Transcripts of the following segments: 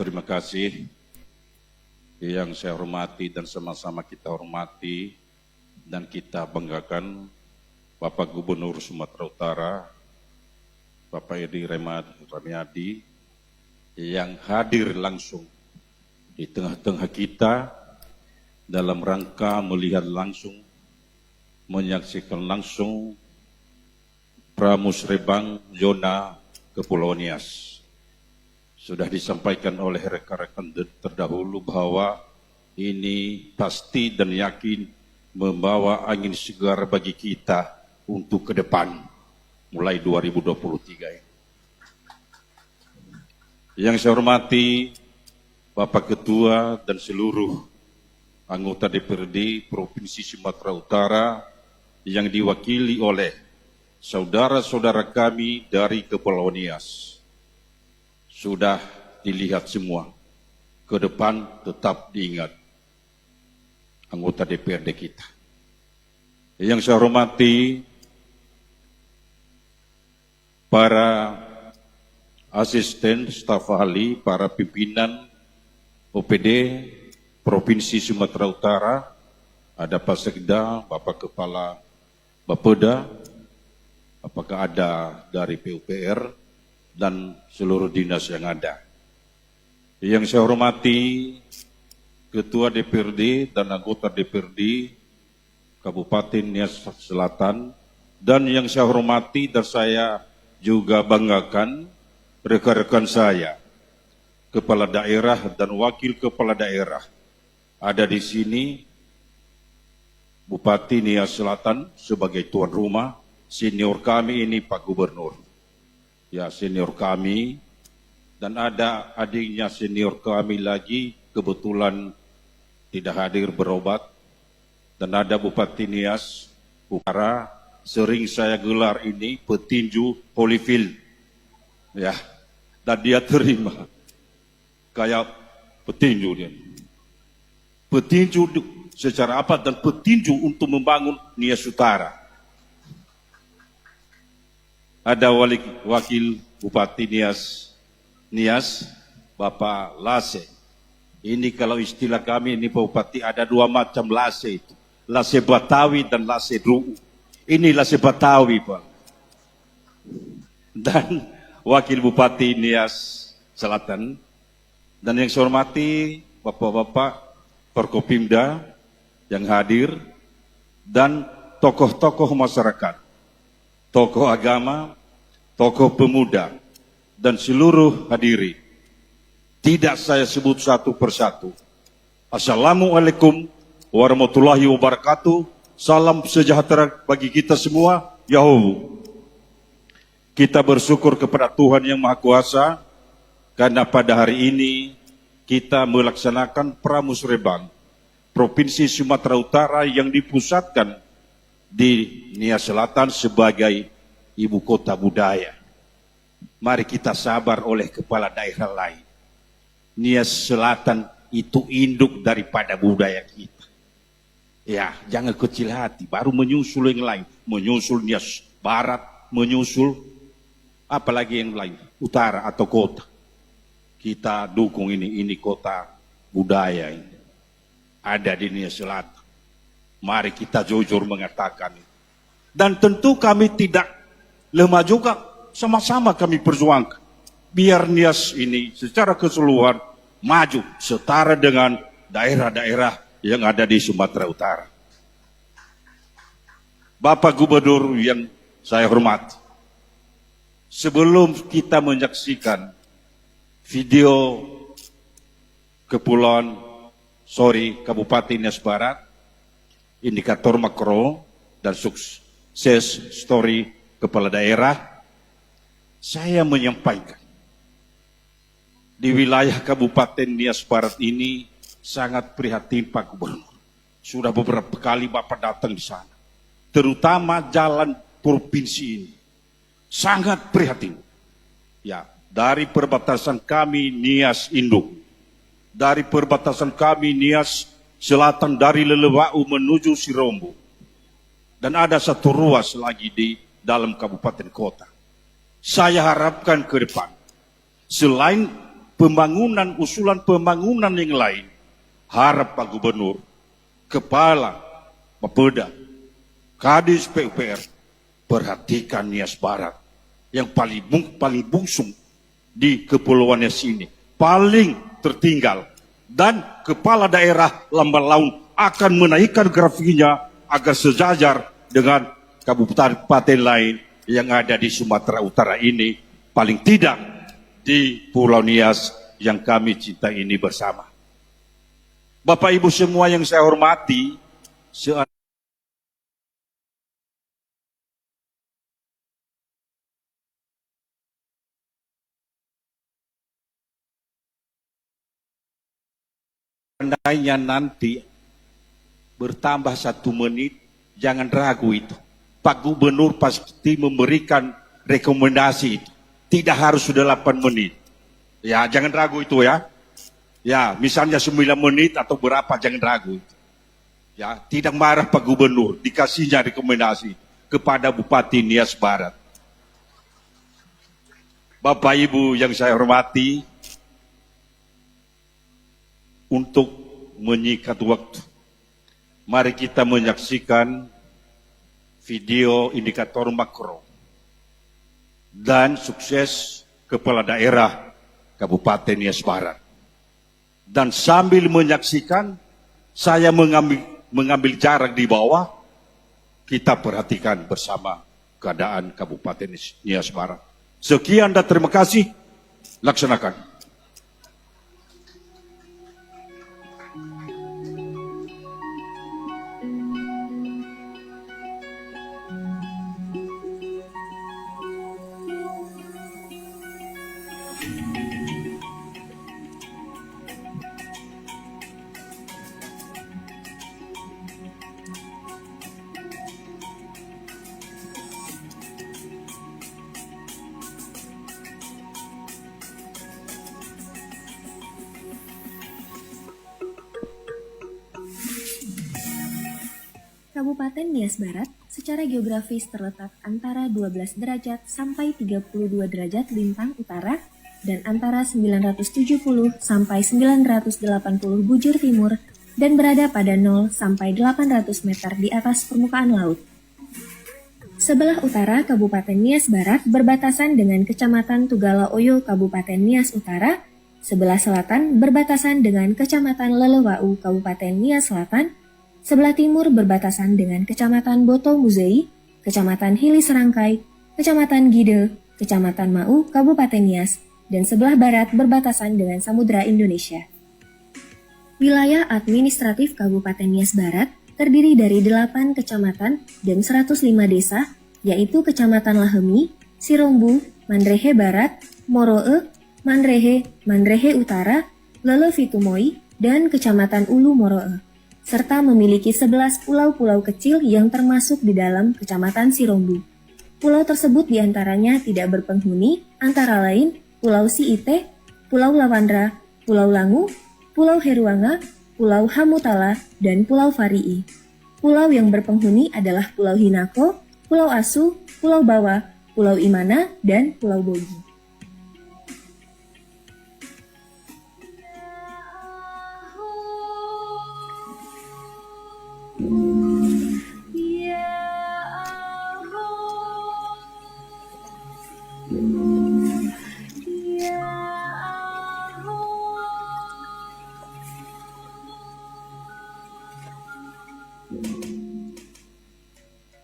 terima kasih yang saya hormati dan sama-sama kita hormati dan kita banggakan Bapak Gubernur Sumatera Utara, Bapak Edi Rahmayadi yang hadir langsung di tengah-tengah kita dalam rangka melihat langsung, menyaksikan langsung pramusrebang zona Kepulauan Nias. Sudah disampaikan oleh rekan-rekan terdahulu bahwa ini pasti dan yakin membawa angin segar bagi kita untuk ke depan mulai 2023 ini. Yang saya hormati Bapak Ketua dan seluruh anggota DPRD Provinsi Sumatera Utara yang diwakili oleh saudara-saudara kami dari Kepulauan Nias. Sudah dilihat semua, ke depan tetap diingat anggota DPRD kita. Yang saya hormati para asisten, staf ahli, para pimpinan OPD Provinsi Sumatera Utara, ada Pak Sekda, Bapak Kepala Bapeda, apakah ada dari PUPR, dan seluruh dinas yang ada. Yang saya hormati Ketua DPRD dan anggota DPRD Kabupaten Nias Selatan, dan yang saya hormati dan saya juga banggakan rekan-rekan saya, kepala daerah dan wakil kepala daerah. Ada di sini Bupati Nias Selatan sebagai tuan rumah, senior kami ini Pak Gubernur. Ya, senior kami, dan ada adiknya senior kami lagi, kebetulan tidak hadir berobat, dan ada Bupati Nias Utara, sering saya gelar ini petinju polifil, ya, dan dia terima, kayak petinju dia. Petinju secara apa dan petinju untuk membangun Nias Utara. Ada wakil Bupati Nias, Bapak Lase. Ini kalau istilah kami ini Bupati ada dua macam Lase itu. Lase Batawi dan Lase Ruu. Ini Lase Batawi, Pak. Dan wakil Bupati Nias Selatan. Dan yang saya hormati Bapak-Bapak Forkopimda yang hadir dan tokoh-tokoh masyarakat, tokoh agama, tokoh pemuda, dan seluruh hadirin. Tidak saya sebut satu persatu. Assalamualaikum warahmatullahi wabarakatuh. Salam sejahtera bagi kita semua. Yahoo. Kita bersyukur kepada Tuhan Yang Maha Kuasa karena pada hari ini kita melaksanakan pramusrebang Provinsi Sumatera Utara yang dipusatkan di Nias Selatan sebagai ibu kota budaya. Mari kita sabar oleh kepala daerah lain. Nias Selatan itu induk daripada budaya kita. Ya, jangan kecil hati, baru menyusul yang lain. Menyusul Nias Barat, menyusul apalagi yang lain, utara atau kota. Kita dukung ini kota budaya ini. Ada di Nias Selatan. Mari kita jujur mengatakan itu. Dan tentu kami tidak lemah juga, sama-sama kami perjuangkan. Biar Nias ini secara keseluruhan maju setara dengan daerah-daerah yang ada di Sumatera Utara. Bapak Gubernur yang saya hormati, sebelum kita menyaksikan video Kabupaten Nias Barat, indikator makro dan sukses story kepala daerah, saya menyampaikan di wilayah Kabupaten Nias Barat ini sangat prihatin Pak Gubernur. Sudah beberapa kali Bapak datang di sana, terutama jalan provinsi ini, sangat prihatin. Ya, dari perbatasan kami Nias Induk, dari perbatasan kami Nias Selatan dari Lelewau menuju Sirombo. Dan ada satu ruas lagi di dalam kabupaten kota. Saya harapkan ke depan, selain pembangunan, usulan pembangunan yang lain, harap Pak Gubernur, Kepala Bapeda, Kadis PUPR, perhatikan Nias Barat yang paling bungsung di Kepulauan Nias ini, paling tertinggal, dan kepala daerah lambat laun akan menaikkan grafiknya agar sejajar dengan kabupaten lain yang ada di Sumatera Utara ini, paling tidak di Pulau Nias yang kami cintai ini bersama. Bapak Ibu semua yang saya hormati, seandainya nanti bertambah 1 menit, jangan ragu itu. Pak Gubernur pasti memberikan rekomendasi itu. Tidak harus sudah 8 menit. Ya, jangan ragu itu ya. Ya, misalnya 9 menit atau berapa, jangan ragu itu. Ya, tidak marah Pak Gubernur, dikasihnya rekomendasi kepada Bupati Nias Barat. Bapak Ibu yang saya hormati, untuk menyikat waktu, mari kita menyaksikan video indikator makro dan sukses kepala daerah Kabupaten Nias Barat. Dan sambil menyaksikan, saya mengambil jarak di bawah, kita perhatikan bersama keadaan Kabupaten Nias Barat. Sekian dan terima kasih, laksanakan. Kabupaten Nias Barat secara geografis terletak antara 12 derajat sampai 32 derajat lintang utara dan antara 970 sampai 980 bujur timur dan berada pada 0 sampai 800 meter di atas permukaan laut. Sebelah utara Kabupaten Nias Barat berbatasan dengan Kecamatan Tugala-Oyo Kabupaten Nias Utara, sebelah selatan berbatasan dengan Kecamatan Lelewau Kabupaten Nias Selatan, sebelah timur berbatasan dengan Kecamatan Boto Muzei, Kecamatan Hili Serangkai, Kecamatan Gide, Kecamatan Mau, Kabupaten Nias, dan sebelah barat berbatasan dengan Samudra Indonesia. Wilayah administratif Kabupaten Nias Barat terdiri dari 8 kecamatan dan 105 desa, yaitu Kecamatan Lahemi, Sirombu, Mandrehe Barat, Moroe, Mandrehe, Mandrehe Utara, Lelevitumoi, dan Kecamatan Ulu Moroe, serta memiliki 11 pulau-pulau kecil yang termasuk di dalam Kecamatan Sirombu. Pulau tersebut diantaranya tidak berpenghuni, antara lain Pulau Siite, Pulau Lawandra, Pulau Langu, Pulau Heruanga, Pulau Hamutala, dan Pulau Farii. Pulau yang berpenghuni adalah Pulau Hinako, Pulau Asu, Pulau Bawa, Pulau Imana, dan Pulau Bogi.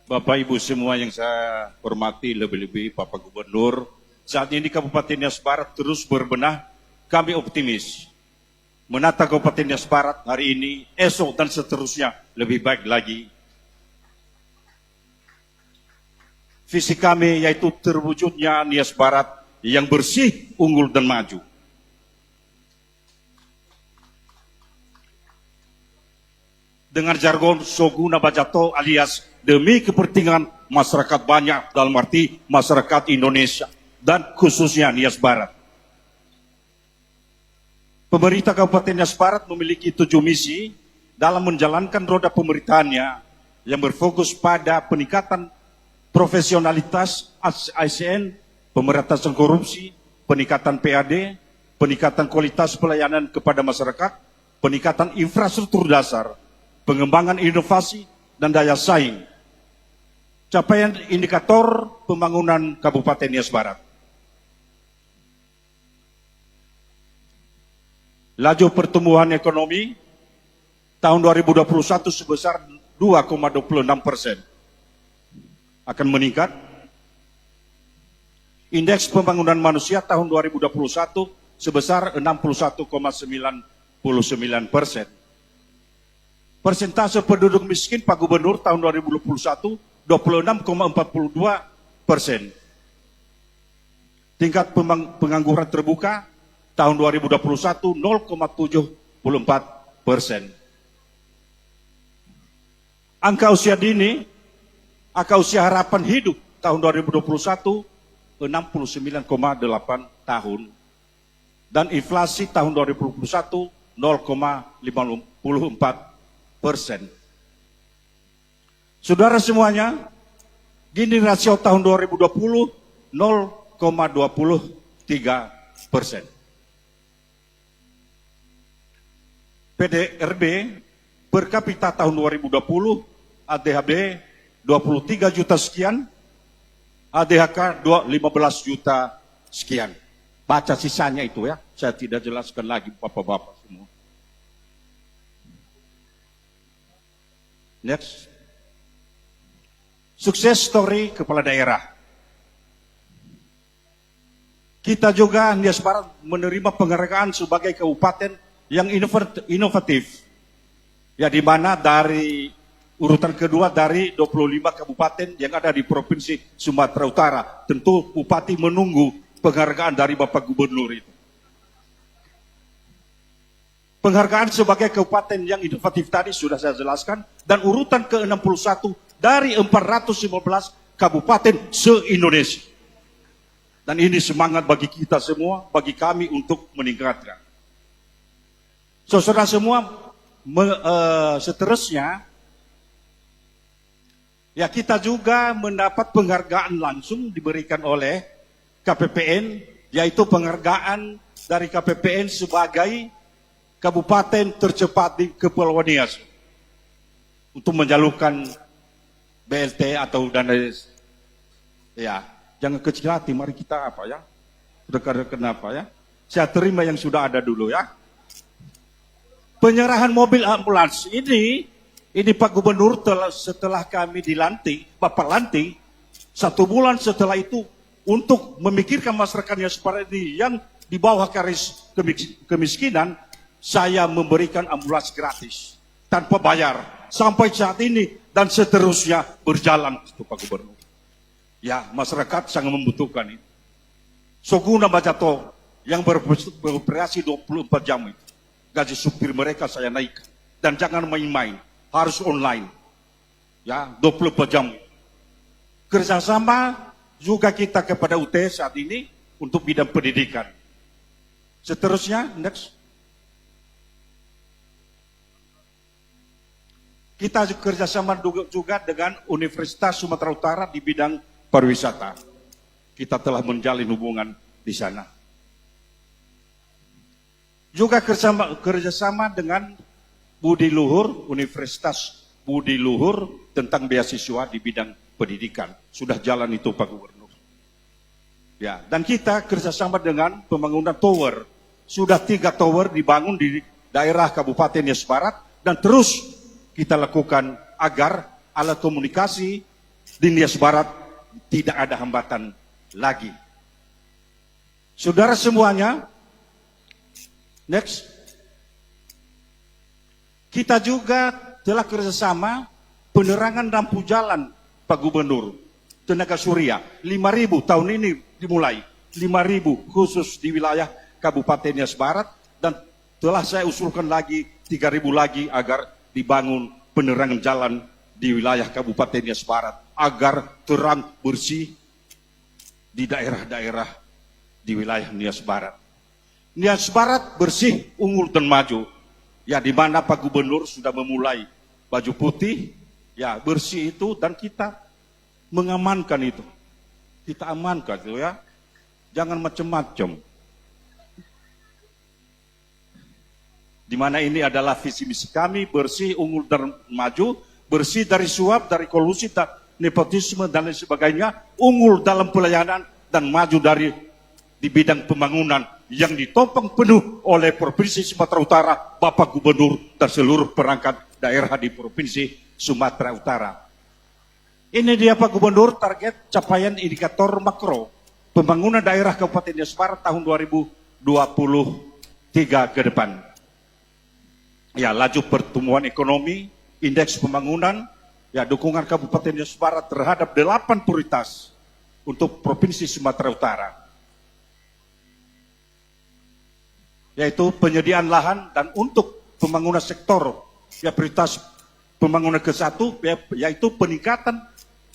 Bapak Ibu semua yang saya hormati, lebih-lebih Bapak Gubernur, saat ini Kabupaten Nias Barat terus berbenah. Kami optimis menata Kabupaten Nias Barat hari ini, esok dan seterusnya lebih baik lagi. Visi kami yaitu terwujudnya Nias Barat yang bersih, unggul dan maju. Dengan jargon Soguna Bajato alias demi kepentingan masyarakat banyak, dalam arti masyarakat Indonesia dan khususnya Nias Barat. Pemerintah Kabupaten Nias Barat memiliki 7 misi dalam menjalankan roda pemerintahannya yang berfokus pada peningkatan profesionalitas ASN, pemberantasan korupsi, peningkatan PAD, peningkatan kualitas pelayanan kepada masyarakat, peningkatan infrastruktur dasar, pengembangan inovasi dan daya saing. Capaian indikator pembangunan Kabupaten Nias Barat. Laju pertumbuhan ekonomi tahun 2021 sebesar 2,26%. Akan meningkat. Indeks pembangunan manusia tahun 2021 sebesar 61,99%. Persentase penduduk miskin Pak Gubernur tahun 2021 26,42%. Tingkat pengangguran terbuka tahun 2021 0,74%. Angka usia dini, angka usia harapan hidup tahun 2021 69,8 tahun. Dan inflasi tahun 2021 0,54%. Saudara semuanya, gini rasio tahun 2020 0,23%. PDRB per kapita tahun 2020 ADHB 23 juta sekian, ADHK 15 juta sekian. Baca sisanya itu ya, saya tidak jelaskan lagi bapak-bapak semua. Next. Sukses story kepala daerah. Kita juga Nias Barat menerima penghargaan sebagai kabupaten yang inovatif. Ya, di mana dari urutan kedua dari 25 kabupaten yang ada di Provinsi Sumatera Utara. Tentu Bupati menunggu penghargaan dari Bapak Gubernur itu. Penghargaan sebagai kabupaten yang inovatif tadi sudah saya jelaskan. Dan urutan ke-61 dari 415 kabupaten se-Indonesia. Dan ini semangat bagi kita semua, bagi kami untuk meningkatkan. Saudara semua, seterusnya, ya kita juga mendapat penghargaan langsung diberikan oleh KPPN, yaitu penghargaan dari KPPN sebagai kabupaten tercepat di Kepulauan Nias untuk menjalurkan BLT atau dana. Ya, jangan kecil hati, mari kita apa ya, rekan-rekan apa ya, saya terima yang sudah ada dulu ya. Penyerahan mobil ambulans ini Pak Gubernur setelah kami dilantik, Bapak lantik, 1 bulan setelah itu untuk memikirkan masyarakatnya seperti yang di bawah garis kemiskinan, saya memberikan ambulans gratis tanpa bayar sampai saat ini dan seterusnya berjalan itu Pak Gubernur. Ya, masyarakat sangat membutuhkan itu. Soguna Bajato yang beroperasi 24 jam itu. Gaji supir mereka saya naikkan. Dan jangan main-main. Harus online. Ya, 24 jam. Kerjasama juga kita kepada UT saat ini untuk bidang pendidikan. Seterusnya, next. Kita kerjasama juga dengan Universitas Sumatera Utara di bidang pariwisata. Kita telah menjalin hubungan di sana. Juga kerjasama dengan Budi Luhur, Universitas Budi Luhur tentang beasiswa di bidang pendidikan. Sudah jalan itu Pak Gubernur. Ya, dan kita kerjasama dengan pembangunan tower. Sudah 3 tower dibangun di daerah Kabupaten Nias Barat dan terus kita lakukan agar alat komunikasi di Nias Barat tidak ada hambatan lagi. Saudara semuanya, next. Kita juga telah kerjasama penerangan lampu jalan Pak Gubernur. Tenaga surya, 5.000 tahun ini dimulai. 5.000 khusus di wilayah Kabupaten Nias Barat. Dan telah saya usulkan lagi 3.000 lagi agar dibangun penerangan jalan di wilayah Kabupaten Nias Barat. Agar terang bersih di daerah-daerah di wilayah Nias Barat. Nias Barat bersih, unggul dan maju. Ya, di mana Pak Gubernur sudah memulai baju putih, ya bersih itu dan kita mengamankan itu. Kita amankan itu ya. Jangan macam-macam. di mana ini adalah visi misi kami, bersih, unggul dan maju, bersih dari suap, dari kolusi, dan nepotisme dan lain sebagainya, unggul dalam pelayanan dan maju dari di bidang pembangunan yang ditopang penuh oleh Provinsi Sumatera Utara, Bapak Gubernur dan seluruh perangkat daerah di Provinsi Sumatera Utara. Ini dia Pak Gubernur target capaian indikator makro pembangunan daerah Kabupaten Nias Barat tahun 2023 ke depan. Ya, laju pertumbuhan ekonomi, indeks pembangunan, ya dukungan Kabupaten Nias Barat terhadap 8 prioritas untuk Provinsi Sumatera Utara. Yaitu penyediaan lahan dan untuk pembangunan sektor, ya prioritas pembangunan ke-1 yaitu peningkatan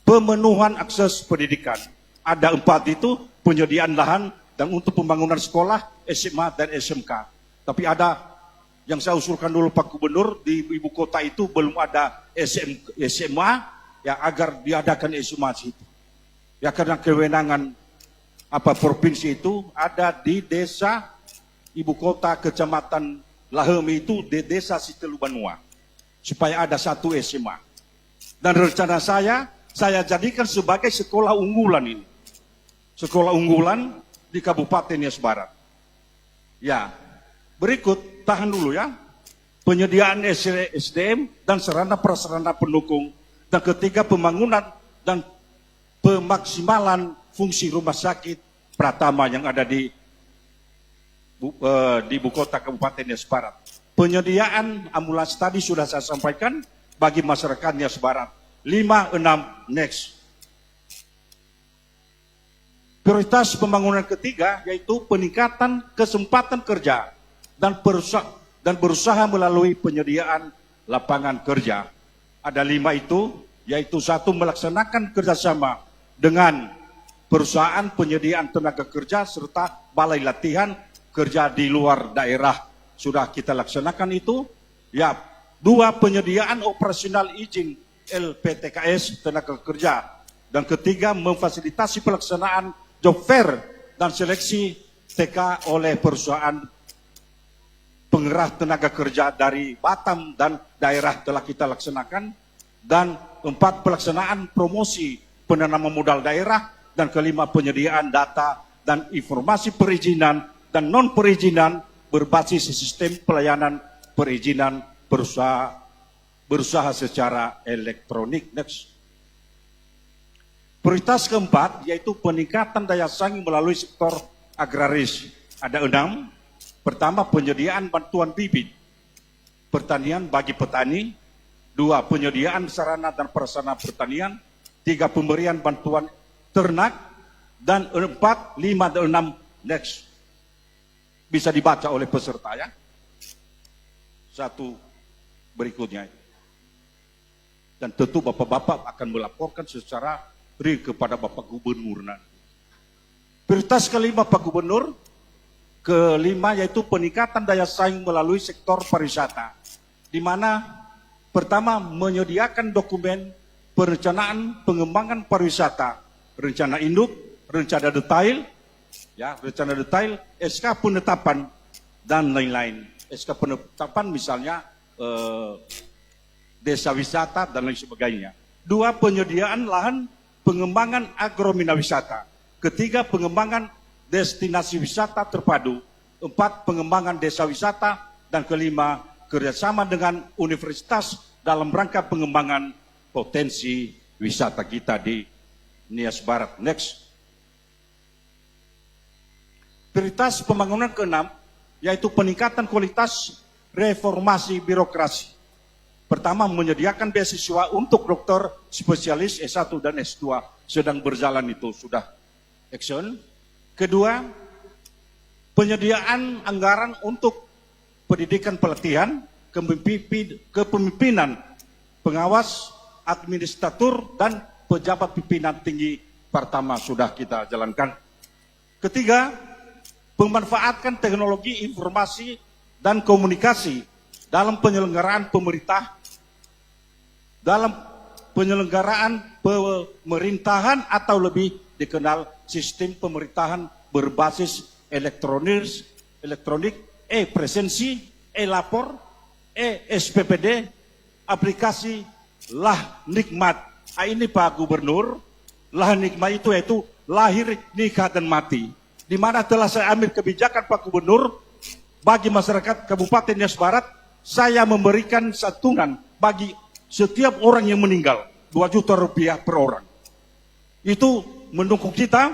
pemenuhan akses pendidikan. Ada 4 itu, penyediaan lahan dan untuk pembangunan sekolah, SMA dan SMK. Tapi ada yang saya usulkan dulu Pak Gubernur, di ibu kota itu belum ada SMA, ya agar diadakan SMA situ. Ya karena kewenangan provinsi itu ada di desa ibu kota kecamatan Lahemi itu di desa Sitelubanua, supaya ada 1 SMA. Dan rencana saya jadikan sebagai sekolah unggulan ini. Sekolah unggulan di Kabupaten Nias Barat. Ya, berikut, tahan dulu ya. Penyediaan SDM dan sarana prasarana pendukung. Dan ketiga, pembangunan dan pemaksimalan fungsi rumah sakit Pratama yang ada di ibu kota Kabupaten Nias Barat. Penyediaan ambulans tadi sudah saya sampaikan bagi masyarakat Nias Barat. 5, 6, next. Prioritas pembangunan ketiga yaitu peningkatan kesempatan kerja dan berusaha melalui penyediaan lapangan kerja. Ada 5 itu, yaitu 1, melaksanakan kerjasama dengan perusahaan penyediaan tenaga kerja serta balai latihan kerja di luar daerah. Sudah kita laksanakan itu. Ya, 2, penyediaan operasional izin LPTKS tenaga kerja. Dan ketiga, memfasilitasi pelaksanaan job fair dan seleksi TK oleh perusahaan penggerak tenaga kerja dari Batam dan daerah telah kita laksanakan. Dan 4, pelaksanaan promosi penanaman modal daerah. Dan kelima, penyediaan data dan informasi perizinan dan non perizinan berbasis sistem pelayanan perizinan berusaha secara elektronik. Next. Prioritas keempat yaitu peningkatan daya saing melalui sektor agraris. Ada 6. Pertama, penyediaan bantuan bibit pertanian bagi petani. 2, penyediaan sarana dan prasarana pertanian. 3, pemberian bantuan ternak. Dan 4, 5, dan 6, next. Bisa dibaca oleh peserta ya. 1 berikutnya. Dan tentu Bapak-Bapak akan melaporkan secara real kepada Bapak Gubernur nanti. Prioritas kelima Pak Gubernur, kelima yaitu peningkatan daya saing melalui sektor pariwisata. Di mana pertama, menyediakan dokumen perencanaan pengembangan pariwisata, rencana induk, rencana detail, ya, rencana detail, SK penetapan dan lain-lain. SK penetapan misalnya desa wisata dan lain sebagainya. 2, penyediaan lahan pengembangan agrominawisata. Ketiga, pengembangan destinasi wisata terpadu. 4, pengembangan desa wisata. Dan kelima, kerjasama dengan universitas dalam rangka pengembangan potensi wisata kita di Nias Barat. Next. Prioritas pembangunan ke-6 yaitu peningkatan kualitas reformasi birokrasi. Pertama, menyediakan beasiswa untuk dokter spesialis S1 dan S2 sedang berjalan itu sudah action. Kedua, penyediaan anggaran untuk pendidikan pelatihan, kepemimpinan, pengawas, administratur, dan pejabat pimpinan tinggi pertama sudah kita jalankan. Ketiga, memanfaatkan teknologi informasi dan komunikasi dalam penyelenggaraan pemerintah, dalam penyelenggaraan pemerintahan atau lebih dikenal sistem pemerintahan berbasis elektronik, e-presensi, e-lapor, e-SPPD, aplikasi Lah Nikmat. Ini Pak Gubernur, Lah Nikmat itu yaitu lahir, nikah, dan mati. Di mana telah saya ambil kebijakan Pak Gubernur, bagi masyarakat Kabupaten Nias Barat, saya memberikan santunan bagi setiap orang yang meninggal, 2 juta rupiah per orang. Itu mendukung kita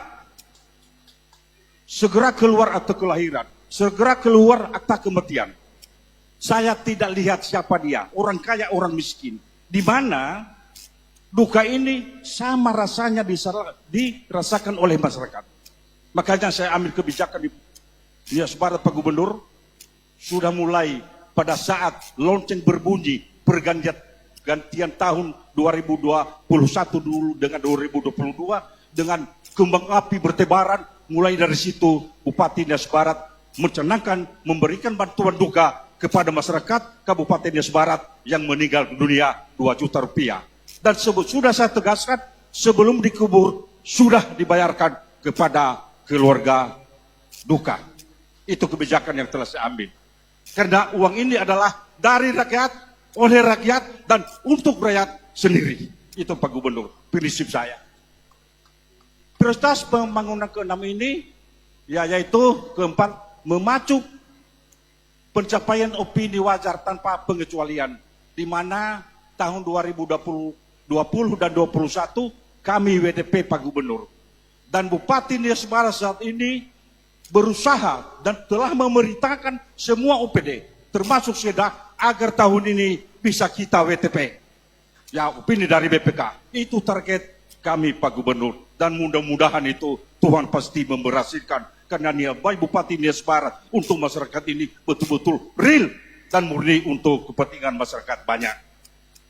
segera keluar akta kelahiran, segera keluar akta kematian. Saya tidak lihat siapa dia, orang kaya, orang miskin. Di mana duka ini sama rasanya dirasakan oleh masyarakat. Makanya saya ambil kebijakan di Nias Barat, Pak Gubernur, sudah mulai pada saat lonceng berbunyi pergantian tahun 2021 dulu dengan 2022, dengan kembang api bertebaran, mulai dari situ Bupati Nias Barat mencanangkan memberikan bantuan duka kepada masyarakat Kabupaten Nias Barat yang meninggal dunia 2 juta rupiah. Dan sudah saya tegaskan, sebelum dikubur sudah dibayarkan kepada keluarga duka. Itu kebijakan yang telah saya ambil. Karena uang ini adalah dari rakyat, oleh rakyat, dan untuk rakyat sendiri. Itu Pak Gubernur, prinsip saya. Prioritas pembangunan ke-6 ini, yaitu keempat, memacu pencapaian opini wajar tanpa pengecualian. Di mana tahun 2020 dan 2021 kami WDP Pak Gubernur. Dan Bupati Nias Barat saat ini berusaha dan telah memerintahkan semua OPD, termasuk Seda, agar tahun ini bisa kita WTP. Ya, opini dari BPK. Itu target kami Pak Gubernur. Dan mudah-mudahan itu Tuhan pasti memberhasilkan. Karena niat baik Bupati Nias Barat untuk masyarakat ini betul-betul real dan murni untuk kepentingan masyarakat banyak.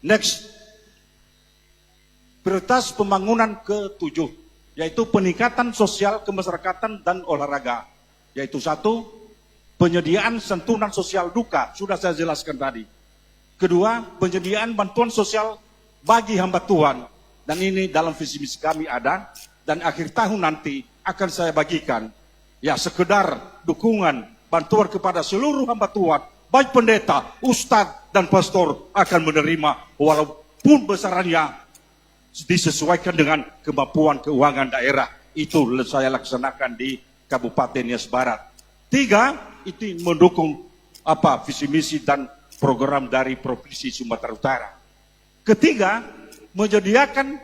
Next. Prioritas pembangunan ke-7. Yaitu peningkatan sosial kemasyarakatan dan olahraga. Yaitu 1, penyediaan santunan sosial duka, sudah saya jelaskan tadi. Kedua, penyediaan bantuan sosial bagi hamba Tuhan. Dan ini dalam visi misi kami ada, dan akhir tahun nanti akan saya bagikan. Ya, sekedar dukungan, bantuan kepada seluruh hamba Tuhan, baik pendeta, ustadz, dan pastor akan menerima walaupun besarannya disesuaikan dengan kemampuan keuangan daerah. Itu saya laksanakan di Kabupaten Nias Barat. 3, itu mendukung visi misi dan program dari Provinsi Sumatera Utara. Ketiga, menyediakan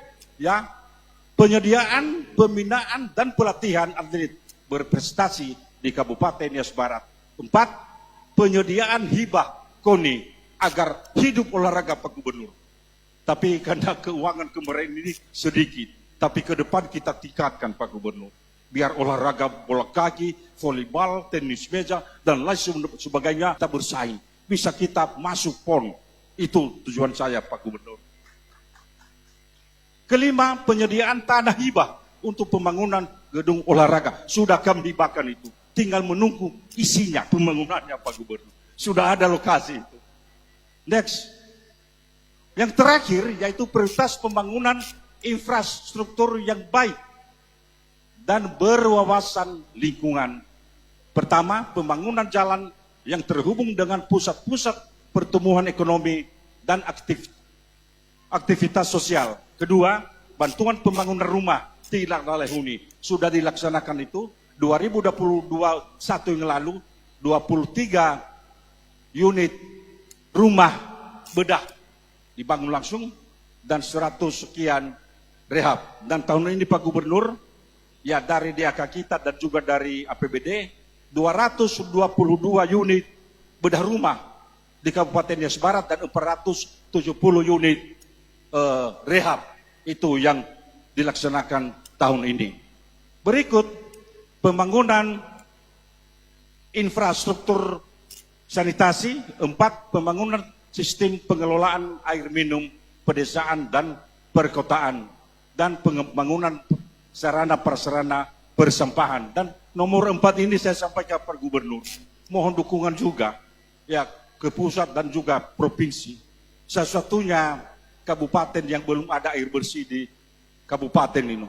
penyediaan, pembinaan, dan pelatihan atlet berprestasi di Kabupaten Nias Barat. 4, penyediaan hibah KONI agar hidup olahraga Pak Gubernur. Tapi karena keuangan kemarin ini sedikit, tapi ke depan kita tingkatkan Pak Gubernur. Biar olahraga bola kaki, volleyball, tenis meja, dan lain sebagainya kita bersaing. Bisa kita masuk PON. Itu tujuan saya Pak Gubernur. Kelima, penyediaan tanah hibah untuk pembangunan gedung olahraga. Sudah kami hibahkan itu. Tinggal menunggu isinya, pembangunannya Pak Gubernur. Sudah ada lokasi itu. Next. Yang terakhir yaitu prioritas pembangunan infrastruktur yang baik dan berwawasan lingkungan. Pertama, pembangunan jalan yang terhubung dengan pusat-pusat pertumbuhan ekonomi dan aktivitas sosial. Kedua, bantuan pembangunan rumah tidak oleh huni. Sudah dilaksanakan itu 2021 yang lalu 23 unit rumah bedah dibangun langsung dan 100 sekian rehab. Dan tahun ini Pak Gubernur, ya dari DAK kita dan juga dari APBD, 222 unit bedah rumah di Kabupaten Nias Barat dan 470 unit rehab itu yang dilaksanakan tahun ini. Berikut pembangunan infrastruktur sanitasi. 4, pembangunan sistem pengelolaan air minum pedesaan dan perkotaan, dan pembangunan sarana prasarana persampahan. Dan nomor 4 ini saya sampaikan Pak Gubernur, mohon dukungan juga ya ke pusat dan juga provinsi. Satu-satunya kabupaten yang belum ada air bersih di kabupaten ini,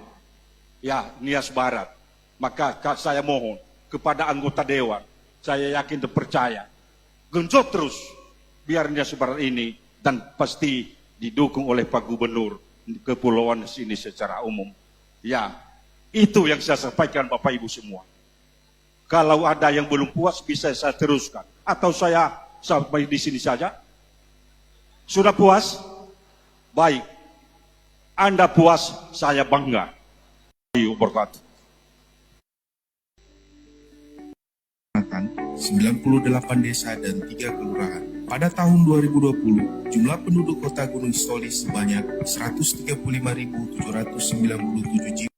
ya Nias Barat. Maka saya mohon kepada anggota dewan, saya yakin dan percaya genjot terus biar Nias Barat ini, dan pasti didukung oleh Pak Gubernur Kepulauan sini secara umum. Ya, itu yang saya sampaikan Bapak Ibu semua. Kalau ada yang belum puas bisa saya teruskan, atau saya sampai di sini saja. Sudah puas? Baik. Anda puas, saya bangga. Wabarakatuh. 98 desa dan 3 kelurahan. Pada tahun 2020, jumlah penduduk kota Gunung Sitoli sebanyak 135.797 jiwa.